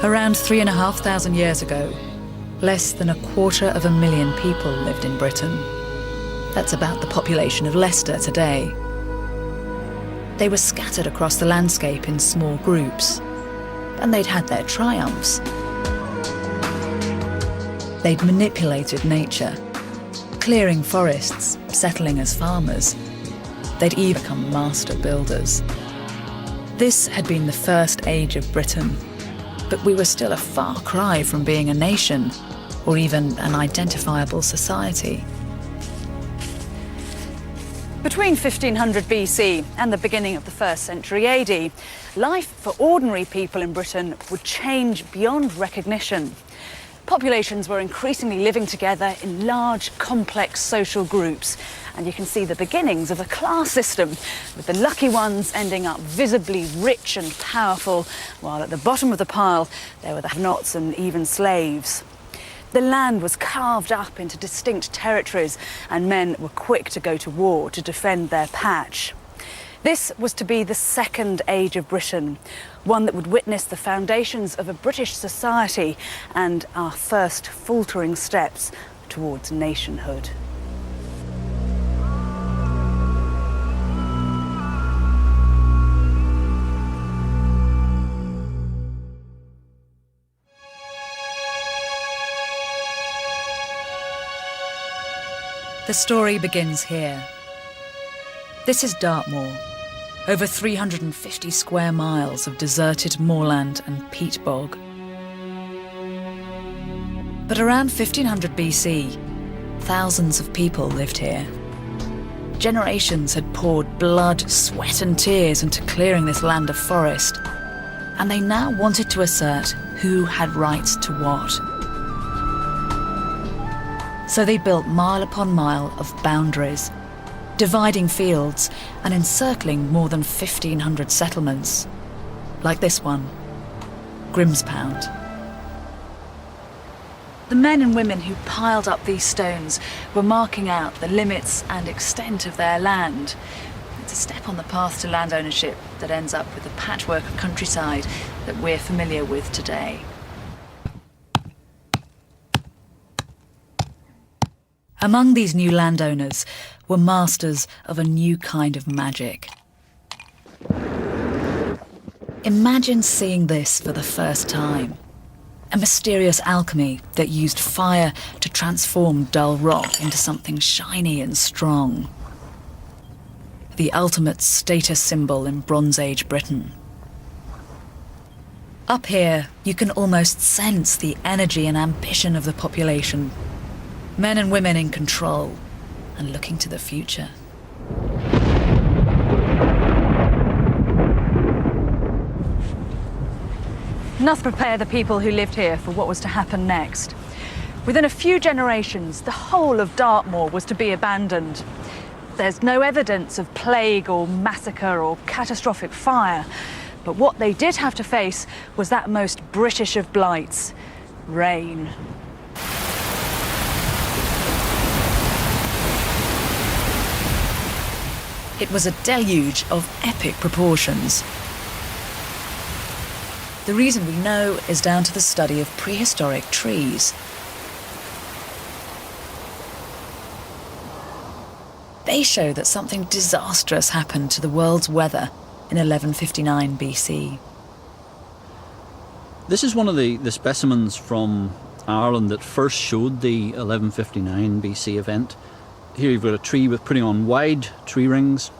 Around 3,500 years ago, less than 250,000 people lived in Britain. That's about the population of Leicester today. They were scattered across the landscape in small groups, and they'd had their triumphs. They'd manipulated nature, clearing forests, settling as farmers. They'd even become master builders. This had been the first age of Britain, but we were still a far cry from being a nation, or even an identifiable society. Between 1500 BC and the beginning of the 1st century AD, life for ordinary people in Britain would change beyond recognition. Populations were increasingly living together in large, complex social groups, and you can see the beginnings of a class system, with the lucky ones ending up visibly rich and powerful, while at the bottom of the pile there were the have-nots and even slaves. The land was carved up into distinct territories, and men were quick to go to war to defend their patch. This was to be the second age of Britain, one that would witness the foundations of a British society and our first faltering steps towards nationhood. The story begins here. This is Dartmoor, over 350 square miles of deserted moorland and peat bog. But around 1500 BC, thousands of people lived here. Generations had poured blood, sweat and tears into clearing this land of forest, and they now wanted to assert who had rights to what. So they built mile upon mile of boundaries, dividing fields and encircling more than 1,500 settlements, like this one, Grimspound. The men and women who piled up these stones were marking out the limits and extent of their land. It's a step on the path to land ownership that ends up with the patchwork of countryside that we're familiar with today. Among these new landowners were masters of a new kind of magic. Imagine seeing this for the first time. A mysterious alchemy that used fire to transform dull rock into something shiny and strong. The ultimate status symbol in Bronze Age Britain. Up here, you can almost sense the energy and ambition of the population. Men and women in control and looking to the future. Enough to prepare the people who lived here for what was to happen next. Within a few generations, the whole of Dartmoor was to be abandoned. There's no evidence of plague or massacre or catastrophic fire, but what they did have to face was that most British of blights, rain. It was a deluge of epic proportions. The reason we know is down to the study of prehistoric trees. They show that something disastrous happened to the world's weather in 1159 BC. This is one of the specimens from Ireland that first showed the 1159 BC event. Here you've got a tree with putting on wide tree rings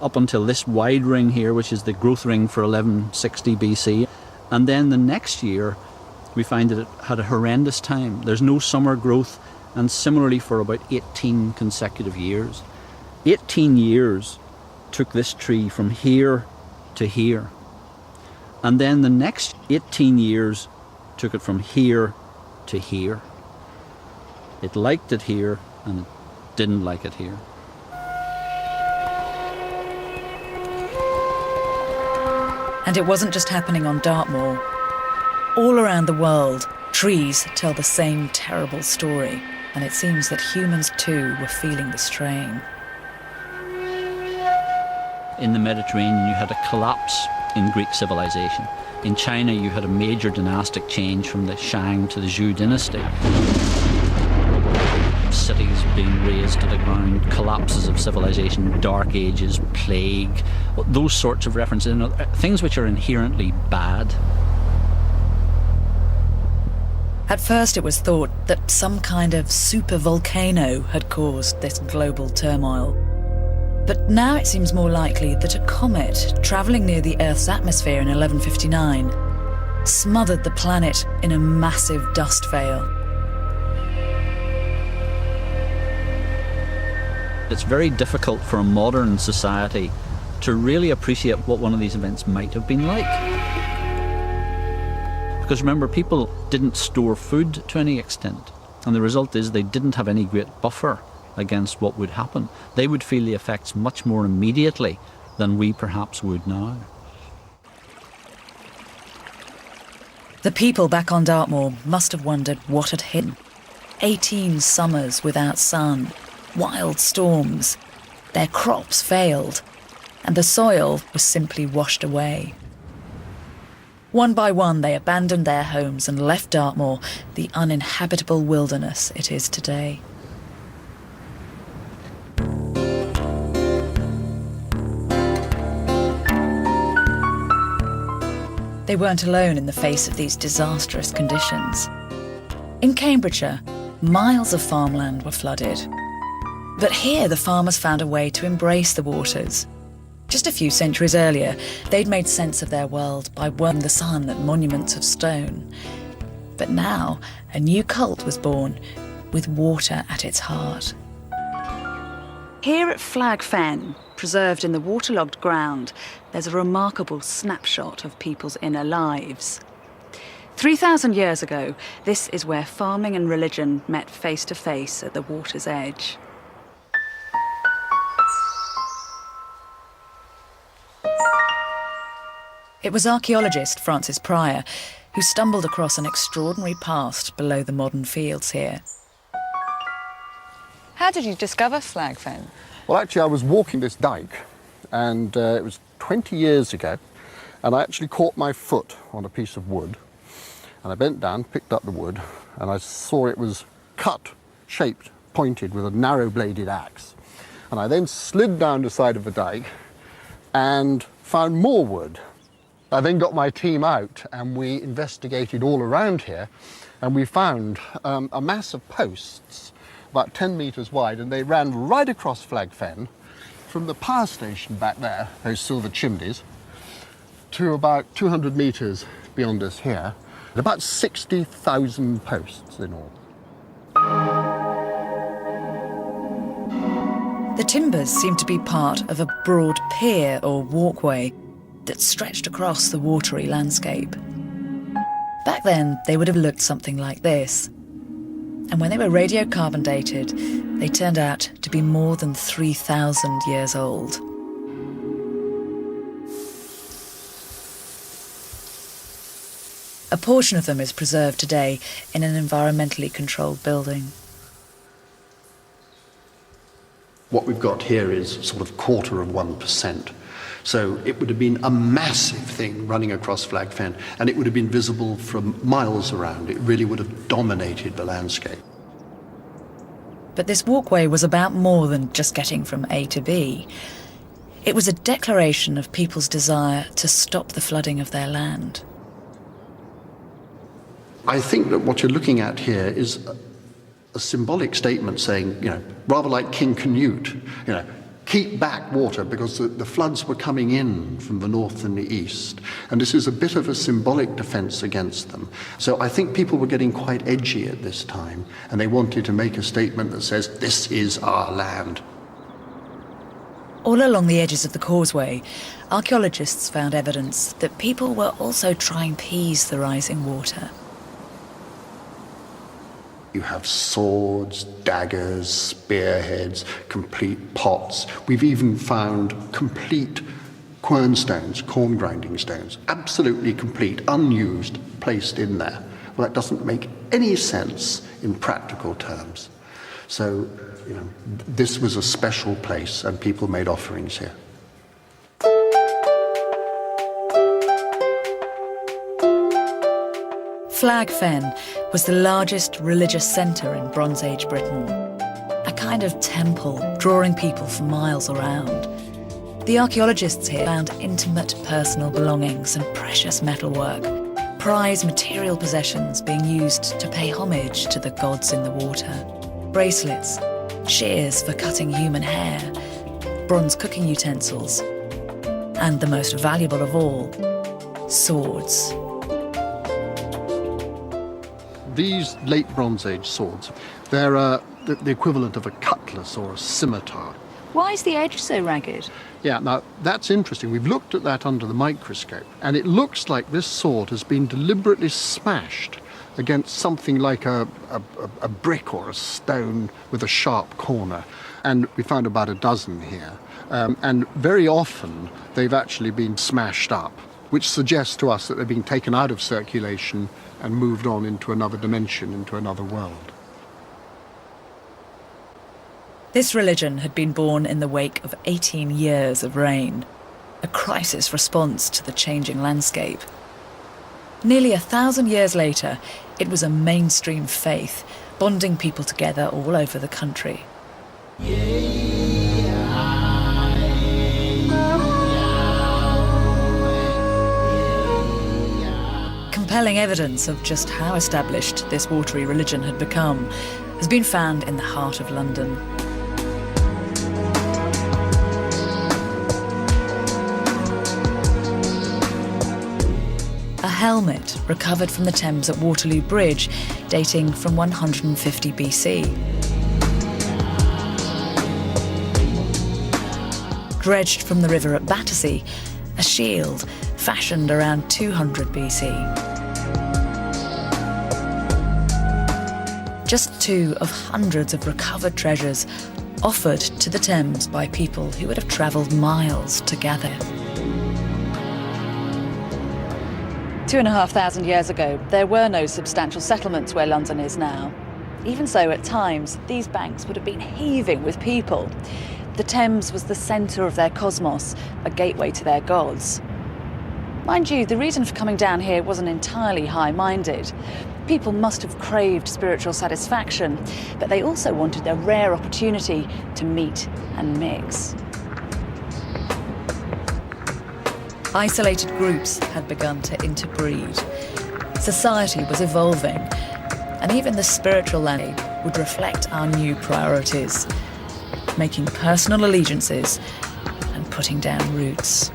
up until this wide ring here, which is the growth ring for 1160 BC. And then the next year we find that it had a horrendous time. There's no summer growth, and similarly for about 18 consecutive years. 18 years took this tree from here to here. And then the next 18 years took it from here to here. It liked it here and it didn't like it here. And it wasn't just happening on Dartmoor. All around the world, trees tell the same terrible story, and it seems that humans too were feeling the strain. in the Mediterranean, you had a collapse in Greek civilization. In China, you had a major dynastic change from the Shang to the Zhou dynasty. Cities being razed to the ground, collapses of civilization, dark ages, plague, those sorts of references, things which are inherently bad. At first it was thought that some kind of supervolcano had caused this global turmoil. But now it seems more likely that a comet travelling near the Earth's atmosphere in 1159 smothered the planet in a massive dust veil. It's very difficult for a modern society to really appreciate what one of these events might have been like. Because remember, people didn't store food to any extent, and the result is they didn't have any great buffer against what would happen. They would feel the effects much more immediately than we perhaps would now. The people back on Dartmoor must have wondered what had hit them. 18 summers without sun, wild storms, their crops failed, and the soil was simply washed away. One by one, they abandoned their homes and left Dartmoor, the uninhabitable wilderness it is today. They weren't alone in the face of these disastrous conditions. In Cambridgeshire, miles of farmland were flooded. But here, the farmers found a way to embrace the waters. Just a few centuries earlier, they'd made sense of their world by warming the sun at monuments of stone. But now, a new cult was born, with water at its heart. Here at Flag Fen, preserved in the waterlogged ground, there's a remarkable snapshot of people's inner lives. 3,000 years ago, this is where farming and religion met face to face at the water's edge. It was archaeologist Francis Pryor who stumbled across an extraordinary past below the modern fields here. How did you discover Flag Fen? Well, actually, I was walking this dike, and it was 20 years ago, and I actually caught my foot on a piece of wood, and I bent down, picked up the wood, and I saw it was cut, shaped, pointed with a narrow-bladed axe. And I then slid down the side of the dike and found more wood. I then got my team out, and we investigated all around here, and we found a mass of posts about 10 metres wide, and they ran right across Flag Fen from the power station back there, those silver chimneys, to about 200 metres beyond us here. About 60,000 posts in all. The timbers seemed to be part of a broad pier or walkway that stretched across the watery landscape. Back then, they would have looked something like this. And when they were radiocarbon dated, they turned out to be more than 3,000 years old. A portion of them is preserved today in an environmentally controlled building. What we've got here is sort of 1/4%. So it would have been a massive thing running across Flag Fen, and it would have been visible from miles around. It really would have dominated the landscape. But this walkway was about more than just getting from A to B. It was a declaration of people's desire to stop the flooding of their land. I think that what you're looking at here is a symbolic statement saying, rather like King Canute, keep back water, because the floods were coming in from the north and the east. And this is a bit of a symbolic defense against them. So I think people were getting quite edgy at this time, and they wanted to make a statement that says, this is our land. All along the edges of the causeway, archaeologists found evidence that people were also trying to appease the rising water. You have swords, daggers, spearheads, complete pots. We've even found complete quern stones, corn grinding stones, absolutely complete, unused, placed in there. Well, that doesn't make any sense in practical terms. So, this was a special place, and people made offerings here. Flag Fen was the largest religious centre in Bronze Age Britain, a kind of temple drawing people for miles around. The archaeologists here found intimate personal belongings and precious metalwork, prized material possessions being used to pay homage to the gods in the water. Bracelets, shears for cutting human hair, bronze cooking utensils, and the most valuable of all, swords. These late Bronze Age swords, they're the equivalent of a cutlass or a scimitar. Why is the edge so ragged? Yeah, now that's interesting. We've looked at that under the microscope, and it looks like this sword has been deliberately smashed against something like a brick or a stone with a sharp corner. And we found about a dozen here. And very often they've actually been smashed up, which suggests to us that they've been taken out of circulation and moved on into another dimension, into another world. This religion had been born in the wake of 18 years of rain, a crisis response to the changing landscape. Nearly 1,000 years later, it was a mainstream faith, bonding people together all over the country. Compelling evidence of just how established this watery religion had become has been found in the heart of London. A helmet recovered from the Thames at Waterloo Bridge, dating from 150 BC. Dredged from the river at Battersea, a shield fashioned around 200 BC. Just two of hundreds of recovered treasures offered to the Thames by people who would have travelled miles to gather. 2,500 years ago, there were no substantial settlements where London is now. Even so, at times, these banks would have been heaving with people. The Thames was the centre of their cosmos, a gateway to their gods. Mind you, the reason for coming down here wasn't entirely high-minded. People must have craved spiritual satisfaction, but they also wanted a rare opportunity to meet and mix. Isolated groups had begun to interbreed. Society was evolving, and even the spiritual landscape would reflect our new priorities, making personal allegiances and putting down roots.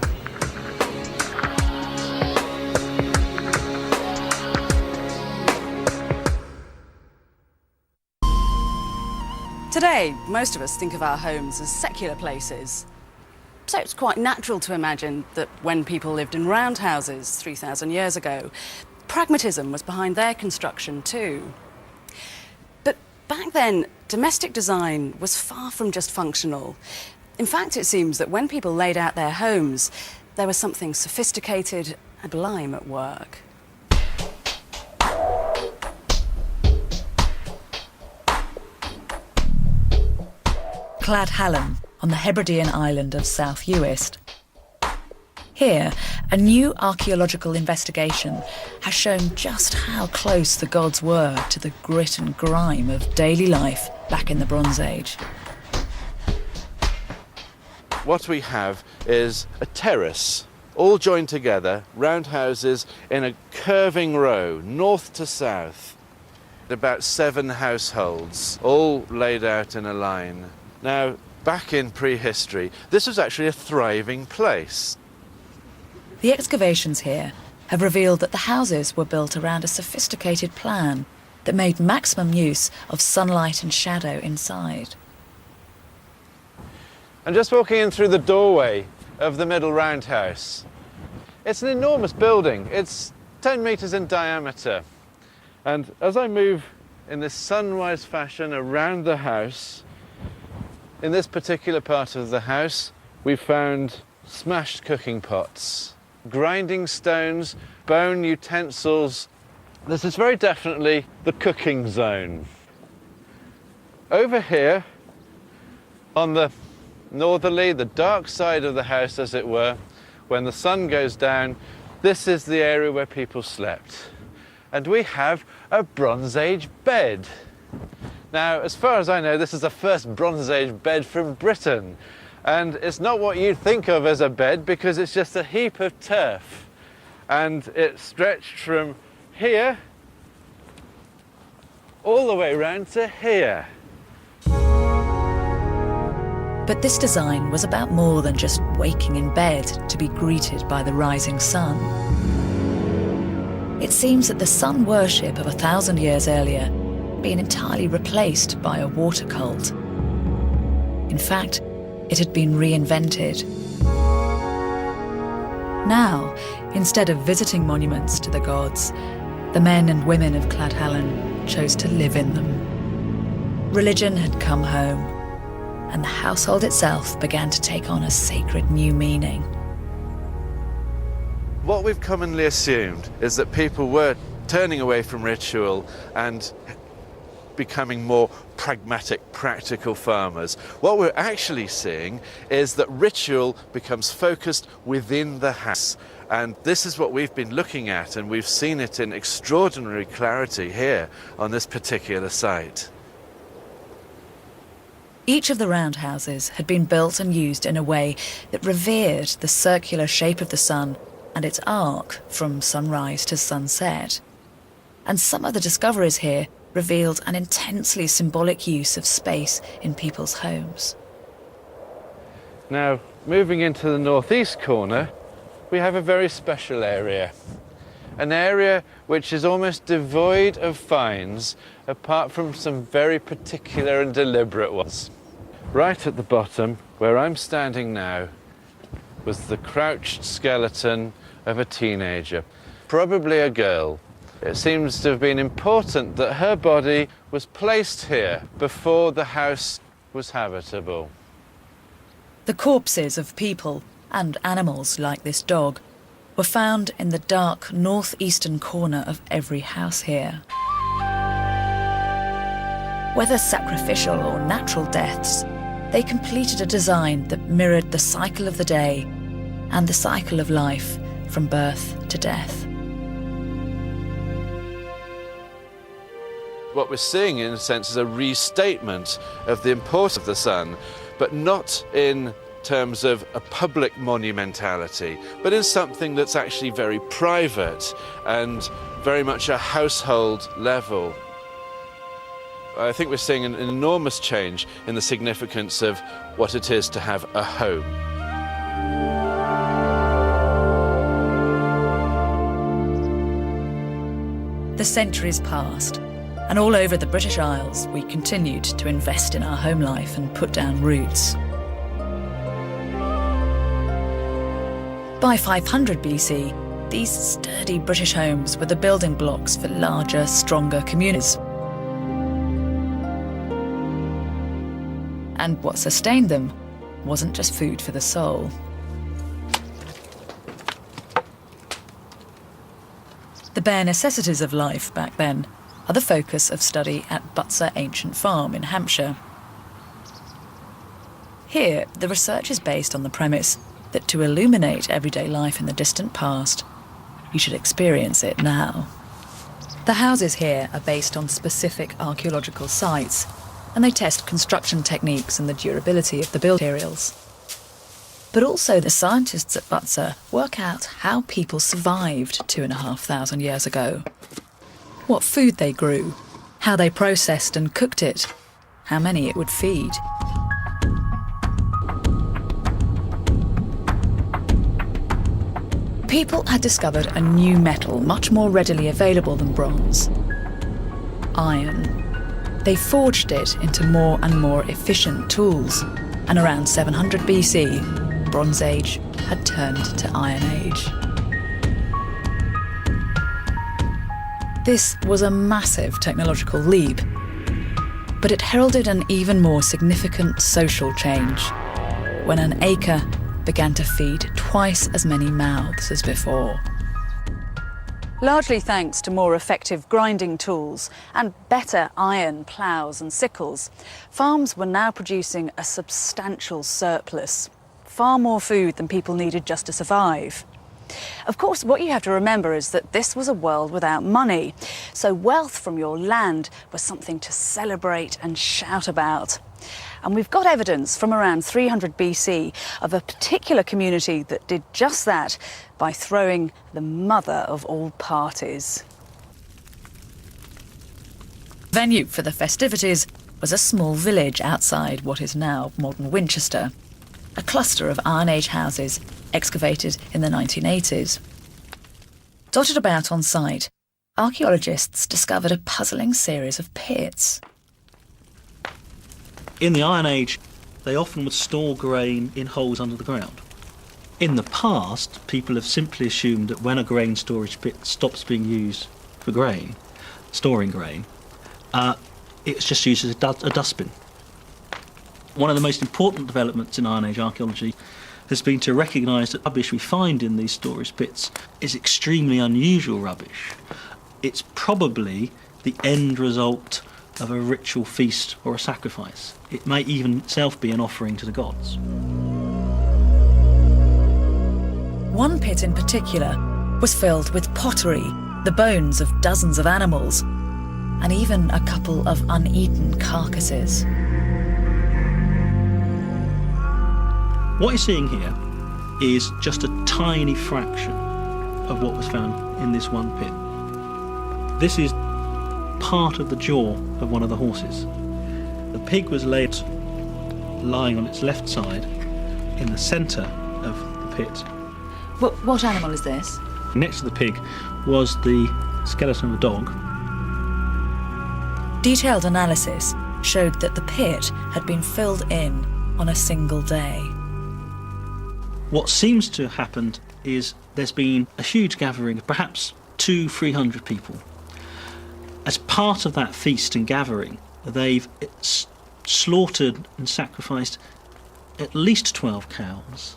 Today, most of us think of our homes as secular places. So it's quite natural to imagine that when people lived in roundhouses 3,000 years ago, pragmatism was behind their construction too. But back then, domestic design was far from just functional. In fact, it seems that when people laid out their homes, there was something sophisticated and sublime at work. Clad Hallam on the Hebridean island of South Uist. Here, a new archaeological investigation has shown just how close the gods were to the grit and grime of daily life back in the Bronze Age. What we have is a terrace, all joined together, round houses in a curving row, north to south. About 7 households, all laid out in a line. Now, back in prehistory, this was actually a thriving place. The excavations here have revealed that the houses were built around a sophisticated plan that made maximum use of sunlight and shadow inside. I'm just walking in through the doorway of the middle roundhouse. It's an enormous building. It's 10 metres in diameter. And as I move in this sunrise fashion around the house, in this particular part of the house, we found smashed cooking pots, grinding stones, bone utensils. This is very definitely the cooking zone. Over here, on the northerly, the dark side of the house, as it were, when the sun goes down, this is the area where people slept. and we have a Bronze Age bed. Now, as far as I know, this is the first Bronze Age bed from Britain, and it's not what you'd think of as a bed because it's just a heap of turf, and it stretched from here all the way round to here. But this design was about more than just waking in bed to be greeted by the rising sun. It seems that the sun worship of 1,000 years earlier had been entirely replaced by a water cult. In fact, it had been reinvented. Now, instead of visiting monuments to the gods, the men and women of Cladhallen chose to live in them. Religion had come home, and the household itself began to take on a sacred new meaning. What we've commonly assumed is that people were turning away from ritual and becoming more pragmatic, practical farmers. What we're actually seeing is that ritual becomes focused within the house. And this is what we've been looking at, and we've seen it in extraordinary clarity here on this particular site. Each of the roundhouses had been built and used in a way that revered the circular shape of the sun and its arc from sunrise to sunset. And some of the discoveries here revealed an intensely symbolic use of space in people's homes. Now, moving into the northeast corner, we have a very special area. An area which is almost devoid of finds, apart from some very particular and deliberate ones. Right at the bottom, where I'm standing now, was the crouched skeleton of a teenager, probably a girl. It seems to have been important that her body was placed here before the house was habitable. The corpses of people and animals like this dog were found in the dark northeastern corner of every house here. Whether sacrificial or natural deaths, they completed a design that mirrored the cycle of the day and the cycle of life from birth to death. What we're seeing, in a sense, is a restatement of the importance of the sun, but not in terms of a public monumentality, but in something that's actually very private and very much a household level. I think we're seeing an enormous change in the significance of what it is to have a home. The centuries passed, and all over the British Isles we continued to invest in our home life and put down roots. By 500 BC, these sturdy British homes were the building blocks for larger, stronger communities. And what sustained them wasn't just food for the soul. The bare necessities of life back then are the focus of study at Butser Ancient Farm in Hampshire. Here, the research is based on the premise that to illuminate everyday life in the distant past, you should experience it now. The houses here are based on specific archaeological sites, and they test construction techniques and the durability of the building materials. But also the scientists at Butser work out how people survived 2,500 years ago. What food they grew, how they processed and cooked it, how many it would feed. People had discovered a new metal much more readily available than bronze: iron. They forged it into more and more efficient tools, and around 700 BC, Bronze Age had turned to Iron Age. This was a massive technological leap, but it heralded an even more significant social change when an acre began to feed twice as many mouths as before. Largely thanks to more effective grinding tools and better iron ploughs and sickles, farms were now producing a substantial surplus, far more food than people needed just to survive. Of course, what you have to remember is that this was a world without money, so wealth from your land was something to celebrate and shout about. And we've got evidence from around 300 BC of a particular community that did just that by throwing the mother of all parties. Venue for the festivities was a small village outside what is now modern Winchester, a cluster of Iron Age houses excavated in the 1980s. Dotted about on site, archaeologists discovered a puzzling series of pits. In the Iron Age, they often would store grain in holes under the ground. In the past, people have simply assumed that when a grain storage pit stops being used for grain, storing grain, it's just used as a dustbin. One of the most important developments in Iron Age archaeology has been to recognise that rubbish we find in these storage pits is extremely unusual rubbish. It's probably the end result of a ritual feast or a sacrifice. It may even itself be an offering to the gods. One pit in particular was filled with pottery, the bones of dozens of animals, and even a couple of uneaten carcasses. What you're seeing here is just a tiny fraction of what was found in this one pit. This is part of the jaw of one of the horses. The pig was laid lying on its left side in the centre of the pit. What animal is this? Next to the pig was the skeleton of a dog. Detailed analysis showed that the pit had been filled in on a single day. What seems to have happened is there's been a huge gathering of perhaps 200-300 people. As part of that feast and gathering, they've slaughtered and sacrificed at least 12 cows,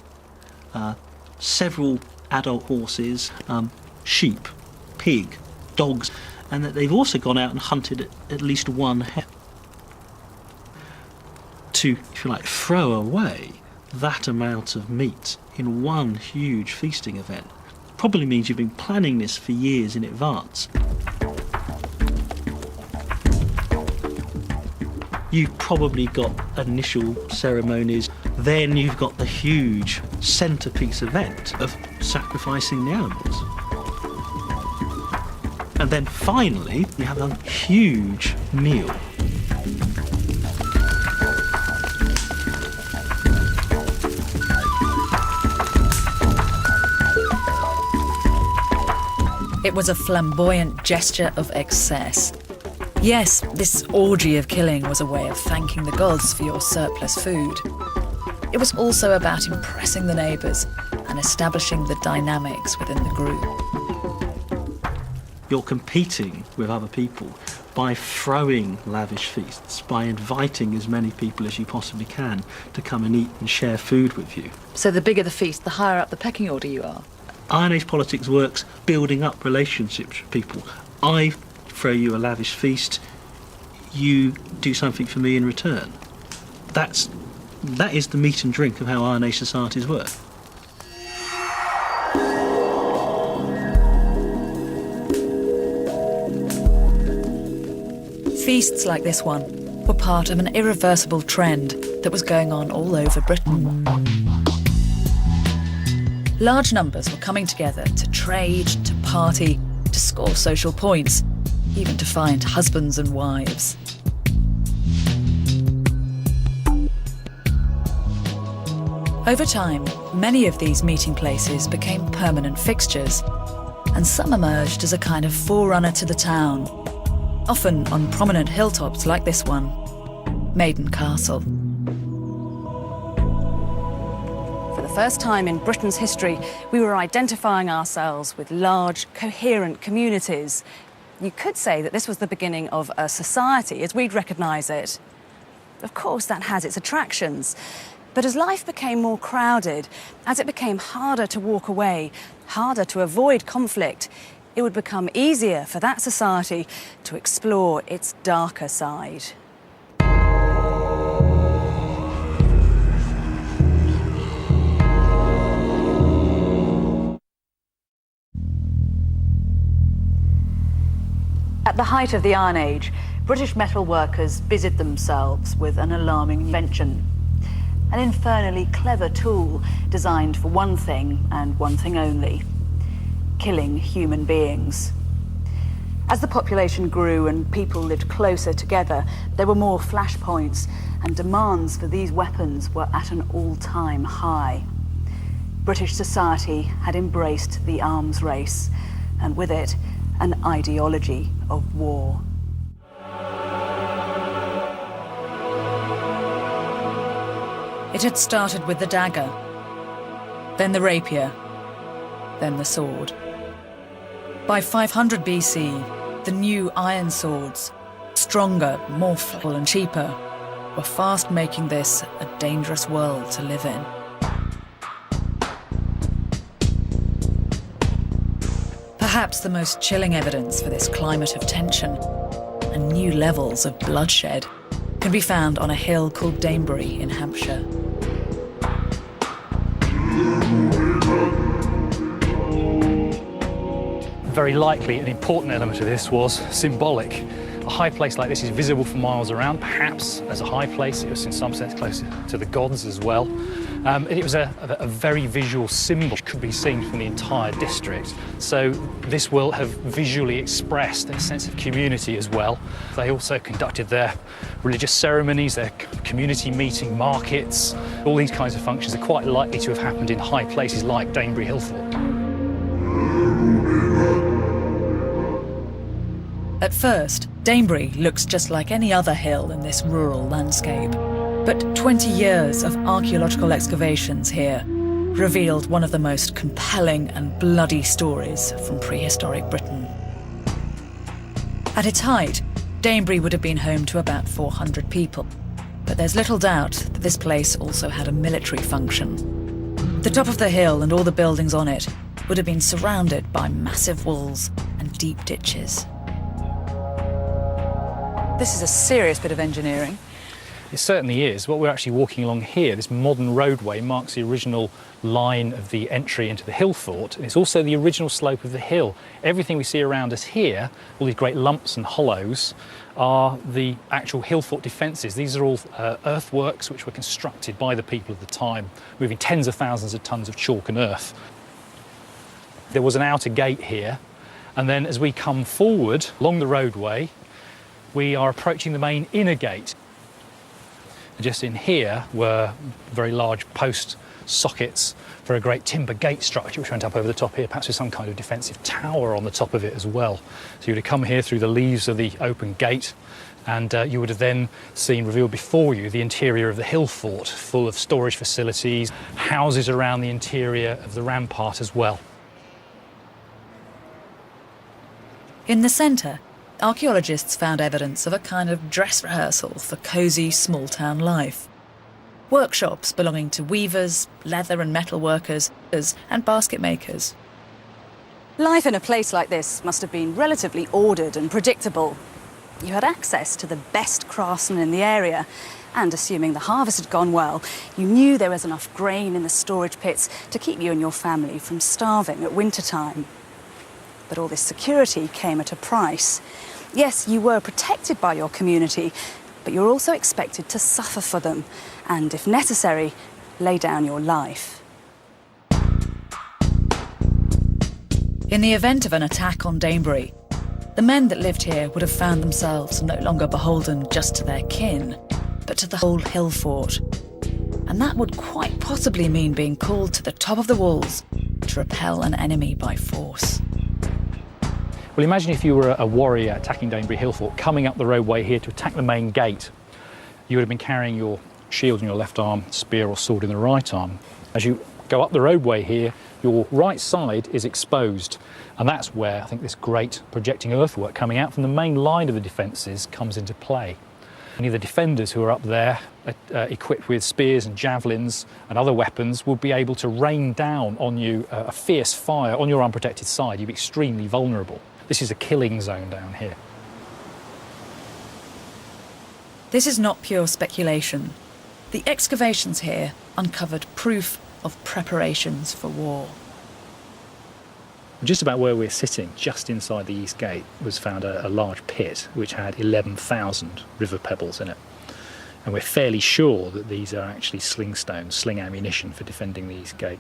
several adult horses, sheep, pig, dogs, and that they've also gone out and hunted at least one hare. To, if you like, throw away that amount of meat in one huge feasting event probably means you've been planning this for years in advance. You've probably got initial ceremonies, then you've got the huge centrepiece event of sacrificing the animals. And then finally, you have a huge meal. It was a flamboyant gesture of excess. Yes, this orgy of killing was a way of thanking the gods for your surplus food. It was also about impressing the neighbours and establishing the dynamics within the group. You're competing with other people by throwing lavish feasts, by inviting as many people as you possibly can to come and eat and share food with you. So the bigger the feast, the higher up the pecking order you are. Iron Age politics works building up relationships with people. I throw you a lavish feast, you do something for me in return. That is the meat and drink of how Iron Age societies work. Feasts like this one were part of an irreversible trend that was going on all over Britain. Large numbers were coming together to trade, to party, to score social points, even to find husbands and wives. Over time, many of these meeting places became permanent fixtures, and some emerged as a kind of forerunner to the town, often on prominent hilltops like this one, Maiden Castle. For the first time in Britain's history, we were identifying ourselves with large, coherent communities. You could say that this was the beginning of a society as we'd recognise it. Of course, that has its attractions. But as life became more crowded, as it became harder to walk away, harder to avoid conflict, it would become easier for that society to explore its darker side. At the height of the Iron Age, British metal workers busied themselves with an alarming invention. An infernally clever tool designed for one thing and one thing only: killing human beings. As the population grew and people lived closer together, there were more flashpoints, and demands for these weapons were at an all-time high. British society had embraced the arms race, and with it, an ideology of war. It had started with the dagger, then the rapier, then the sword. By 500 BC, the new iron swords, stronger, more flexible and cheaper, were fast making this a dangerous world to live in. Perhaps the most chilling evidence for this climate of tension and new levels of bloodshed can be found on a hill called Danebury in Hampshire. Very likely an important element of this was symbolic. A high place like this is visible for miles around. Perhaps as a high place it was in some sense closer to the gods as well. It was a very visual symbol which could be seen from the entire district. So this will have visually expressed a sense of community as well. They also conducted their religious ceremonies, their community meeting, markets. All these kinds of functions are quite likely to have happened in high places like Danebury Hill Fort. At first, Danebury looks just like any other hill in this rural landscape. But 20 years of archaeological excavations here revealed one of the most compelling and bloody stories from prehistoric Britain. At its height, Danebury would have been home to about 400 people. But there's little doubt that this place also had a military function. The top of the hill and all the buildings on it would have been surrounded by massive walls and deep ditches. This is a serious bit of engineering. It certainly is. What we're actually walking along here, this modern roadway, marks the original line of the entry into the hill fort, and it's also the original slope of the hill. Everything we see around us here, all these great lumps and hollows, are the actual hill fort defences. These are all earthworks which were constructed by the people of the time, moving tens of thousands of tons of chalk and earth. There was an outer gate here, and then as we come forward along the roadway, we are approaching the main inner gate. Just in here were very large post sockets for a great timber gate structure which went up over the top here, perhaps with some kind of defensive tower on the top of it as well. So you would have come here through the leaves of the open gate, and you would have then seen revealed before you the interior of the hill fort, full of storage facilities, houses around the interior of the rampart as well. In the centre, archaeologists found evidence of a kind of dress rehearsal for cosy small-town life. Workshops belonging to weavers, leather and metal workers, and basket makers. Life in a place like this must have been relatively ordered and predictable. You had access to the best craftsmen in the area, and assuming the harvest had gone well, you knew there was enough grain in the storage pits to keep you and your family from starving at winter time. But all this security came at a price. Yes, you were protected by your community, but you're also expected to suffer for them, and if necessary, lay down your life. In the event of an attack on Danebury, the men that lived here would have found themselves no longer beholden just to their kin, but to the whole hill fort. And that would quite possibly mean being called to the top of the walls to repel an enemy by force. Well, imagine if you were a warrior attacking Danebury Hill Fort, coming up the roadway here to attack the main gate. You would have been carrying your shield in your left arm, spear or sword in the right arm. As you go up the roadway here, your right side is exposed, and that's where I think this great projecting earthwork coming out from the main line of the defences comes into play. Any of the defenders who are up there, equipped with spears and javelins and other weapons, will be able to rain down on you a fierce fire on your unprotected side. You'd be extremely vulnerable. This is a killing zone down here. This is not pure speculation. The excavations here uncovered proof of preparations for war. Just about where we're sitting, just inside the east gate, was found a large pit which had 11,000 river pebbles in it. And we're fairly sure that these are actually sling stones, sling ammunition for defending the east gate.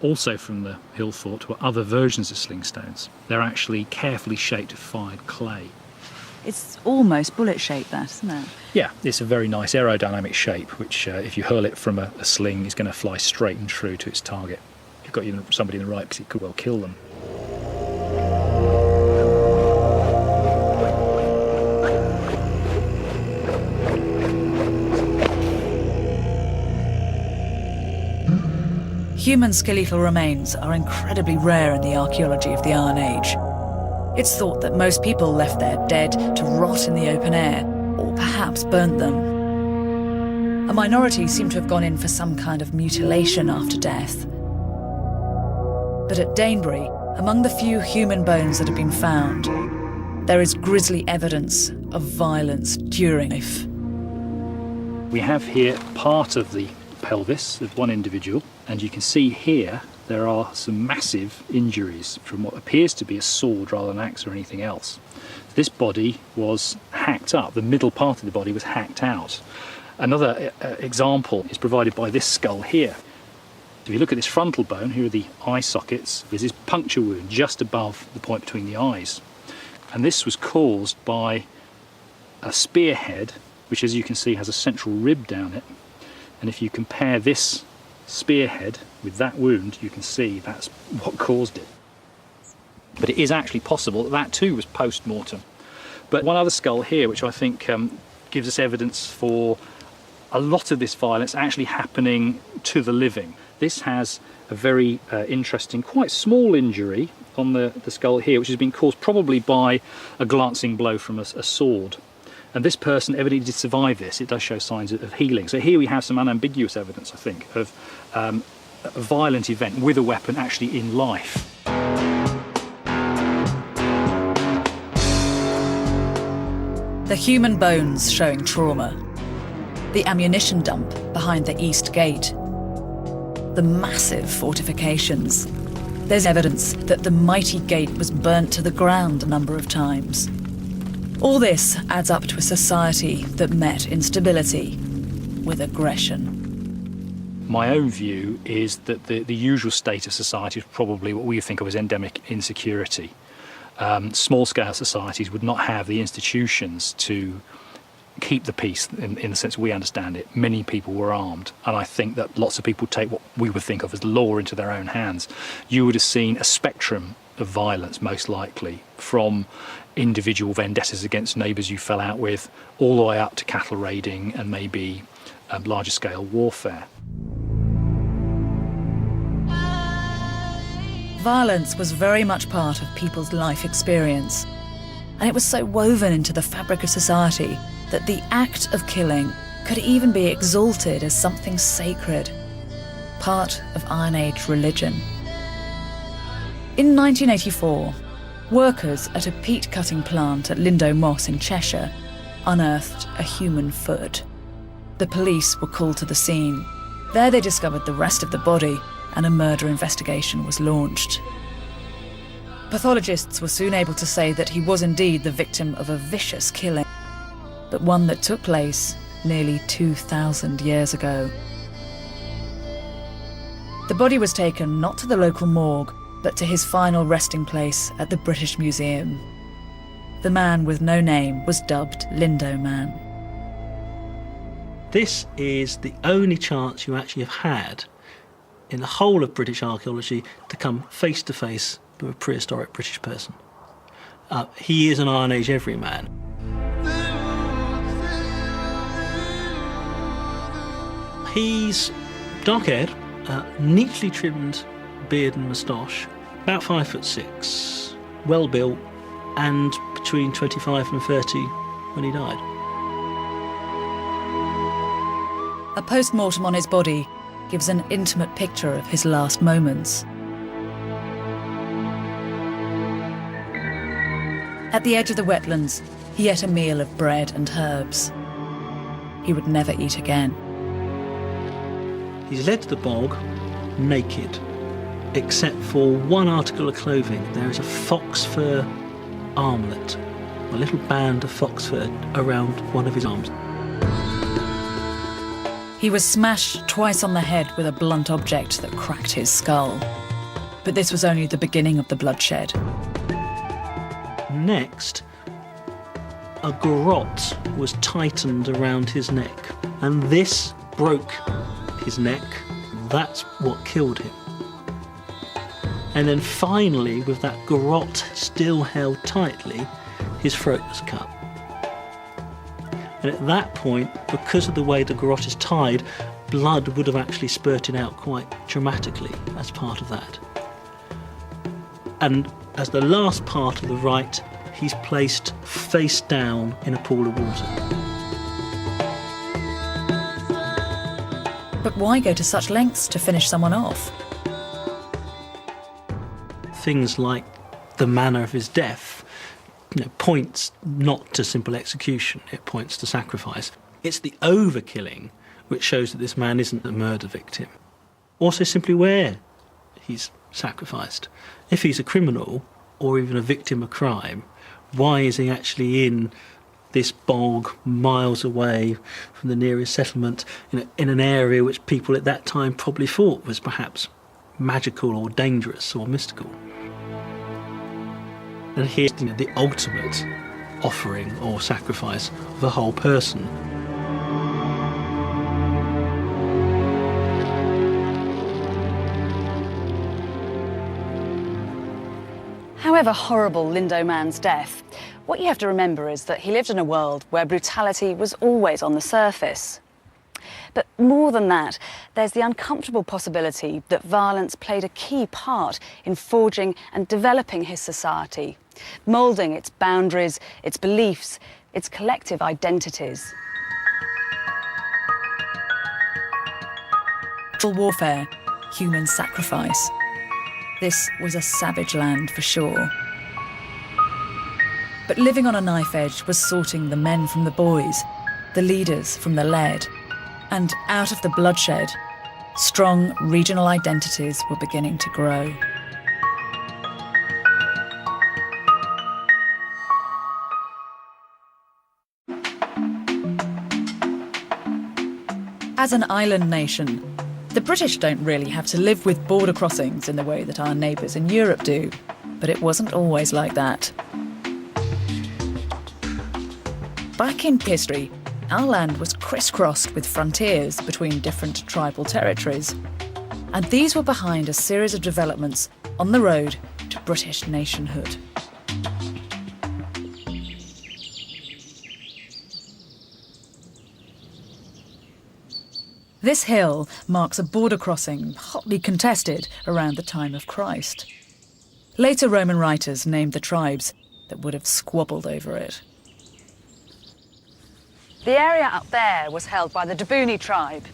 Also from the hill fort were other versions of sling stones. They're actually carefully shaped fired clay. It's almost bullet-shaped, that, isn't it? Yeah, it's a very nice aerodynamic shape, which if you hurl it from a sling, is going to fly straight and true to its target. If you've got somebody in the right, because it could well kill them. Human skeletal remains are incredibly rare in the archaeology of the Iron Age. It's thought that most people left their dead to rot in the open air, or perhaps burnt them. A minority seem to have gone in for some kind of mutilation after death. But at Danebury, among the few human bones that have been found, there is grisly evidence of violence during life. We have here part of the pelvis of one individual, and you can see here there are some massive injuries from what appears to be a sword rather than an axe or anything else. This body was hacked up, the middle part of the body was hacked out. Another example is provided by this skull here. If you look at this frontal bone, here are the eye sockets, there's this puncture wound just above the point between the eyes. And this was caused by a spearhead, which as you can see has a central rib down it. And if you compare this spearhead with that wound, you can see that's what caused it. But it is actually possible that that too was post-mortem. But one other skull here, which I think gives us evidence for a lot of this violence actually happening to the living. This has a very interesting, quite small injury on the skull here, which has been caused probably by a glancing blow from a sword. And this person evidently did survive this. It does show signs of healing. So here we have some unambiguous evidence, I think, of a violent event with a weapon actually in life. The human bones showing trauma. The ammunition dump behind the east gate. The massive fortifications. There's evidence that the mighty gate was burnt to the ground a number of times. All this adds up to a society that met instability with aggression. My own view is that the usual state of society is probably what we think of as endemic insecurity. Small-scale societies would not have the institutions to keep the peace in the sense we understand it. Many people were armed, and I think that lots of people take what we would think of as law into their own hands. You would have seen a spectrum of violence, most likely, from individual vendettas against neighbours you fell out with, all the way up to cattle raiding and maybe larger scale warfare. Violence was very much part of people's life experience, and it was so woven into the fabric of society that the act of killing could even be exalted as something sacred, part of Iron Age religion. In 1984, workers at a peat-cutting plant at Lindow Moss in Cheshire unearthed a human foot. The police were called to the scene. There they discovered the rest of the body, and a murder investigation was launched. Pathologists were soon able to say that he was indeed the victim of a vicious killing, but one that took place nearly 2,000 years ago. The body was taken not to the local morgue, but to his final resting place at the British Museum. The man with no name was dubbed Lindow Man. This is the only chance you actually have had in the whole of British archaeology to come face to face with a prehistoric British person. He is an Iron Age everyman. He's dark-haired, neatly trimmed beard and moustache, about 5'6", well-built, and between 25 and 30 when he died. A post-mortem on his body gives an intimate picture of his last moments. At the edge of the wetlands, he ate a meal of bread and herbs. He would never eat again. He's led to the bog naked. except for one article of clothing. There is a fox fur armlet, a little band of fox fur around one of his arms. He was smashed twice on the head with a blunt object that cracked his skull. But this was only the beginning of the bloodshed. Next, a garrote was tightened around his neck, and this broke his neck. That's what killed him. And then finally, with that garrote still held tightly, his throat was cut. And at that point, because of the way the garrote is tied, blood would have actually spurted out quite dramatically as part of that. And as the last part of the rite, he's placed face down in a pool of water. But why go to such lengths to finish someone off? Things like the manner of his death, points not to simple execution, it points to sacrifice. It's the overkilling which shows that this man isn't a murder victim. Also simply where he's sacrificed. If he's a criminal or even a victim of crime, why is he actually in this bog miles away from the nearest settlement, in an area which people at that time probably thought was perhaps magical or dangerous or mystical? And here's the ultimate offering or sacrifice of the whole person. However horrible Lindo Man's death, what you have to remember is that he lived in a world where brutality was always on the surface. But more than that, there's the uncomfortable possibility that violence played a key part in forging and developing his society, moulding its boundaries, its beliefs, its collective identities. Warfare, human sacrifice. This was a savage land for sure. But living on a knife edge was sorting the men from the boys, the leaders from the led. And out of the bloodshed, strong regional identities were beginning to grow. As an island nation, the British don't really have to live with border crossings in the way that our neighbours in Europe do, but it wasn't always like that. Back in history, our land was crisscrossed with frontiers between different tribal territories, and these were behind a series of developments on the road to British nationhood. This hill marks a border crossing hotly contested around the time of Christ. Later Roman writers named the tribes that would have squabbled over it. The area up there was held by the Dabuni tribe.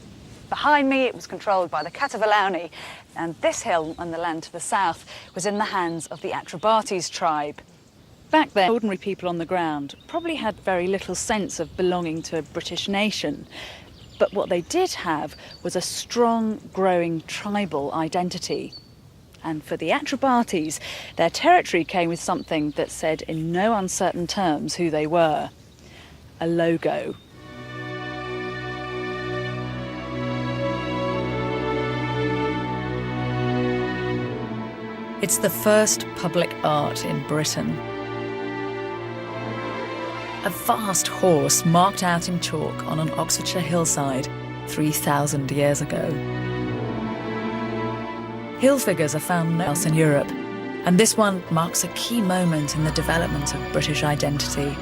Behind me, it was controlled by the Katavalauni, and this hill and the land to the south was in the hands of the Atrebates tribe. Back then, ordinary people on the ground probably had very little sense of belonging to a British nation. But what they did have was a strong, growing tribal identity. And for the Atrebates, their territory came with something that said in no uncertain terms who they were: a logo. It's the first public art in Britain. A vast horse marked out in chalk on an Oxfordshire hillside 3,000 years ago. Hill figures are found nowhere else in Europe, and this one marks a key moment in the development of British identity.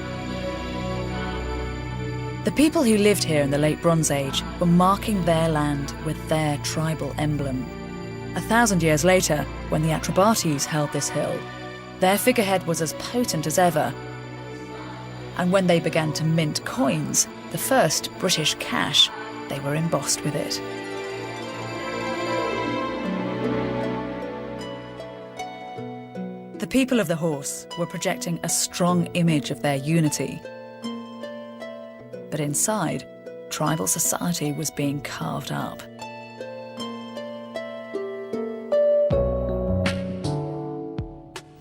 The people who lived here in the late Bronze Age were marking their land with their tribal emblem. 1,000 years later, when the Atrebates held this hill, their figurehead was as potent as ever. And when they began to mint coins, the first British cash, they were embossed with it. The people of the horse were projecting a strong image of their unity. But inside, tribal society was being carved up.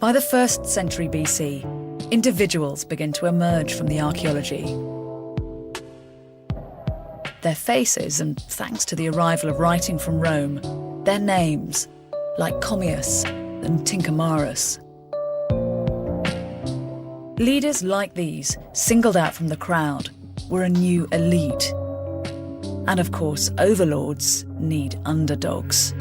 By the 1st century BC, individuals begin to emerge from the archaeology. Their faces, and thanks to the arrival of writing from Rome, their names, like Commius and Tincamarus. Leaders like these, singled out from the crowd, were a new elite. And of course, overlords need underdogs.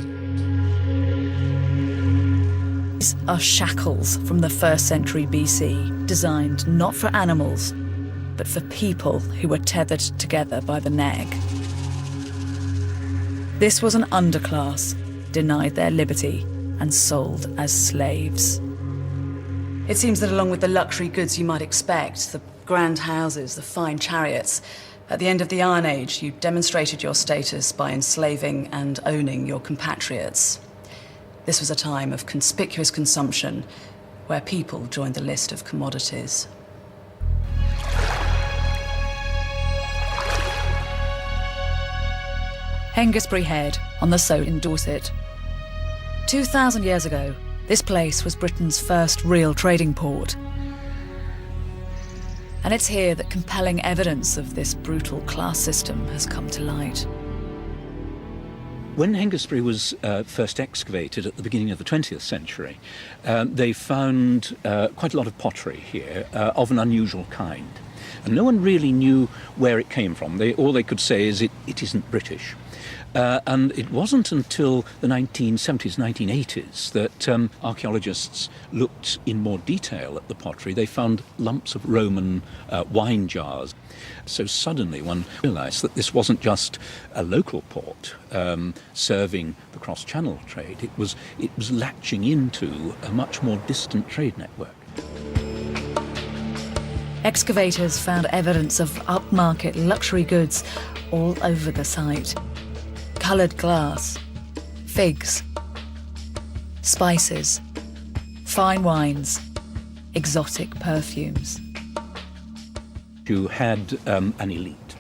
These are shackles from the 1st century BC, designed not for animals, but for people who were tethered together by the neck. This was an underclass, denied their liberty and sold as slaves. It seems that along with the luxury goods you might expect, the grand houses, the fine chariots, at the end of the Iron Age, you demonstrated your status by enslaving and owning your compatriots. This was a time of conspicuous consumption, where people joined the list of commodities. Hengistbury Head on the Solent in Dorset. 2,000 years ago, this place was Britain's first real trading port. And it's here that compelling evidence of this brutal class system has come to light. When Hengistbury was first excavated at the beginning of the 20th century, they found quite a lot of pottery here of an unusual kind. And no one really knew where it came from. All they could say is it isn't British. And it wasn't until the 1970s, 1980s that archaeologists looked in more detail at the pottery. They found lumps of Roman wine jars. So suddenly one realised that this wasn't just a local port serving the cross-channel trade. It was latching into a much more distant trade network. Excavators found evidence of upmarket luxury goods all over the site. Coloured glass, figs, spices, fine wines, exotic perfumes. You had an elite,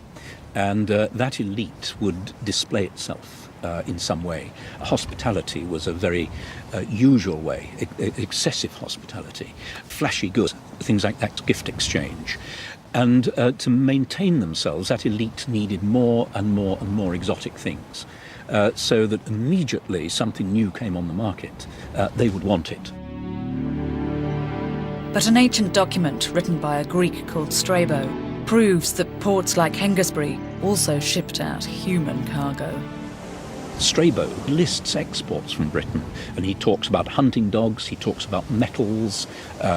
and that elite would display itself in some way. Hospitality was a very usual way, excessive hospitality, flashy goods, things like that, gift exchange. And to maintain themselves, that elite needed more and more and more exotic things, so that immediately something new came on the market, they would want it. But an ancient document written by a Greek called Strabo proves that ports like Hengistbury also shipped out human cargo. Strabo lists exports from Britain, and he talks about hunting dogs, he talks about metals,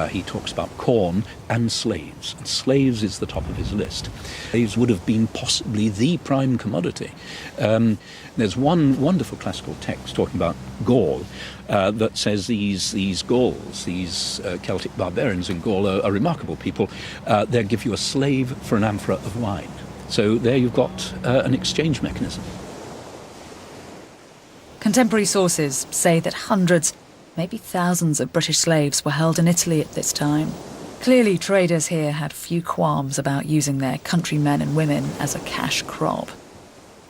he talks about corn and slaves. And slaves is the top of his list. Slaves would have been possibly the prime commodity. There's one wonderful classical text talking about Gaul that says these Gauls, these Celtic barbarians in Gaul are remarkable people. They'll give you a slave for an amphora of wine. So there you've got an exchange mechanism. Contemporary sources say that hundreds, maybe thousands of British slaves were held in Italy at this time. Clearly, traders here had few qualms about using their countrymen and women as a cash crop.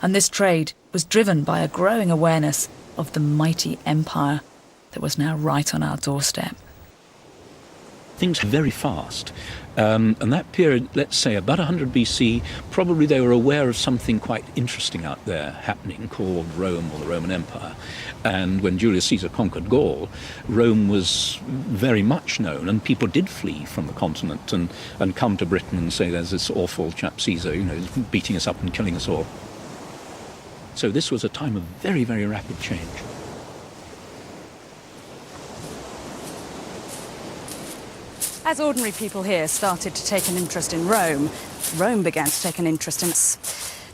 And this trade was driven by a growing awareness of the mighty empire that was now right on our doorstep. Things were very fast. And that period, let's say about 100 BC, probably they were aware of something quite interesting out there happening called Rome or the Roman Empire. And when Julius Caesar conquered Gaul, Rome was very much known, and people did flee from the continent and come to Britain and say, there's this awful chap Caesar, beating us up and killing us all. So this was a time of very, very rapid change. As ordinary people here started to take an interest in Rome, Rome began to take an interest in us.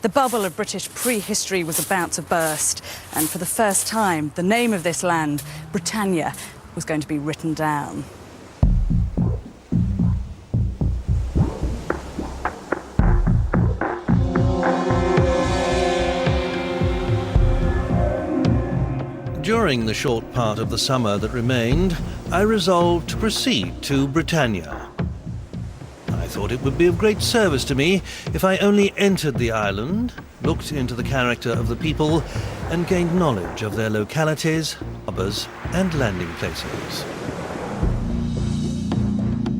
The bubble of British prehistory was about to burst, and for the first time, the name of this land, Britannia, was going to be written down. During the short part of the summer that remained, I resolved to proceed to Britannia. I thought it would be of great service to me if I only entered the island, looked into the character of the people, and gained knowledge of their localities, harbours, and landing places.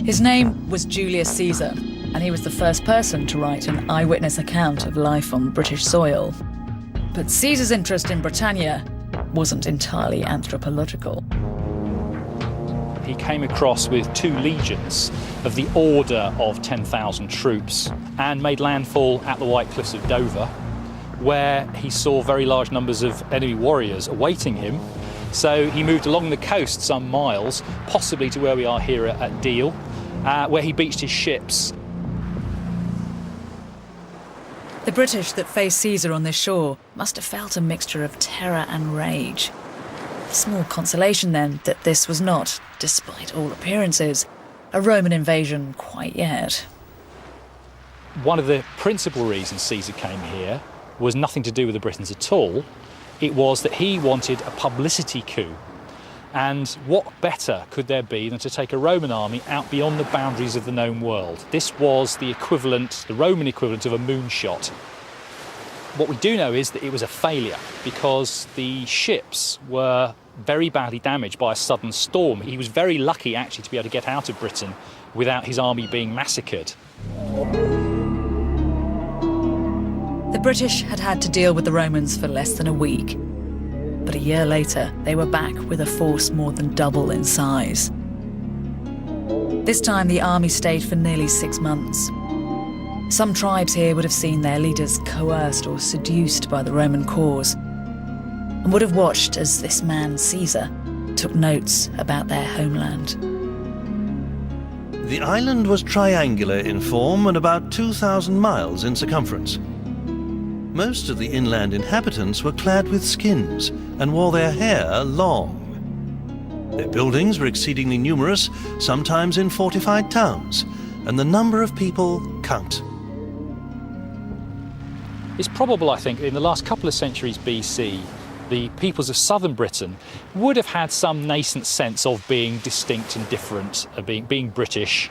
His name was Julius Caesar, and he was the first person to write an eyewitness account of life on British soil. But Caesar's interest in Britannia wasn't entirely anthropological. He came across with 2 legions of the order of 10,000 troops and made landfall at the White Cliffs of Dover, where he saw very large numbers of enemy warriors awaiting him. So he moved along the coast some miles, possibly to where we are here at Deal, where he beached his ships. The British that faced Caesar on this shore must have felt a mixture of terror and rage. Small consolation then that this was not, despite all appearances, a Roman invasion quite yet. One of the principal reasons Caesar came here was nothing to do with the Britons at all. It was that he wanted a publicity coup. And what better could there be than to take a Roman army out beyond the boundaries of the known world? This was the equivalent, the Roman equivalent of a moonshot. What we do know is that it was a failure because the ships were very badly damaged by a sudden storm. He was very lucky actually to be able to get out of Britain without his army being massacred. The British had had to deal with the Romans for less than a week. But a year later, they were back with a force more than double in size. This time, the army stayed for nearly 6 months. Some tribes here would have seen their leaders coerced or seduced by the Roman cause, and would have watched as this man, Caesar, took notes about their homeland. The island was triangular in form and about 2,000 miles in circumference. Most of the inland inhabitants were clad with skins and wore their hair long. Their buildings were exceedingly numerous, sometimes in fortified towns, and the number of people counted. It's probable, I think, in the last couple of centuries BC, the peoples of southern Britain would have had some nascent sense of being distinct and different, being British.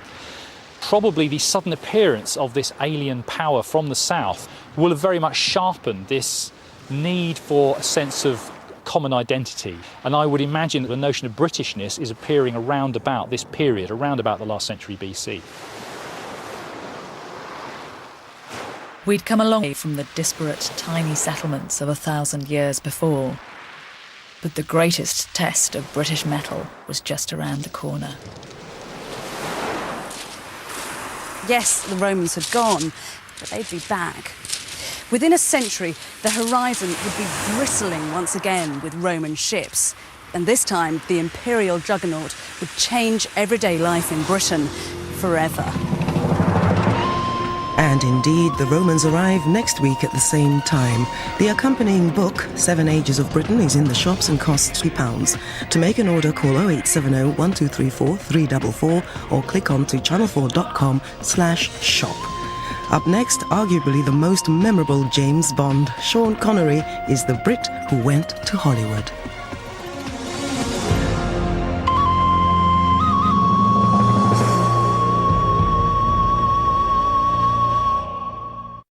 Probably the sudden appearance of this alien power from the south will have very much sharpened this need for a sense of common identity. And I would imagine that the notion of Britishness is appearing around about this period, around about the last century BC. We'd come a long way from the disparate, tiny settlements of 1,000 years before. But the greatest test of British mettle was just around the corner. Yes, the Romans had gone, but they'd be back. Within a century, the horizon would be bristling once again with Roman ships. And this time, the imperial juggernaut would change everyday life in Britain forever. And indeed, the Romans arrive next week at the same time. The accompanying book, 7 Ages of Britain, is in the shops and costs £3. To make an order, call 0870 1234 344 or click on to channel4.com/shop. Up next, arguably the most memorable James Bond, Sean Connery, is the Brit who went to Hollywood.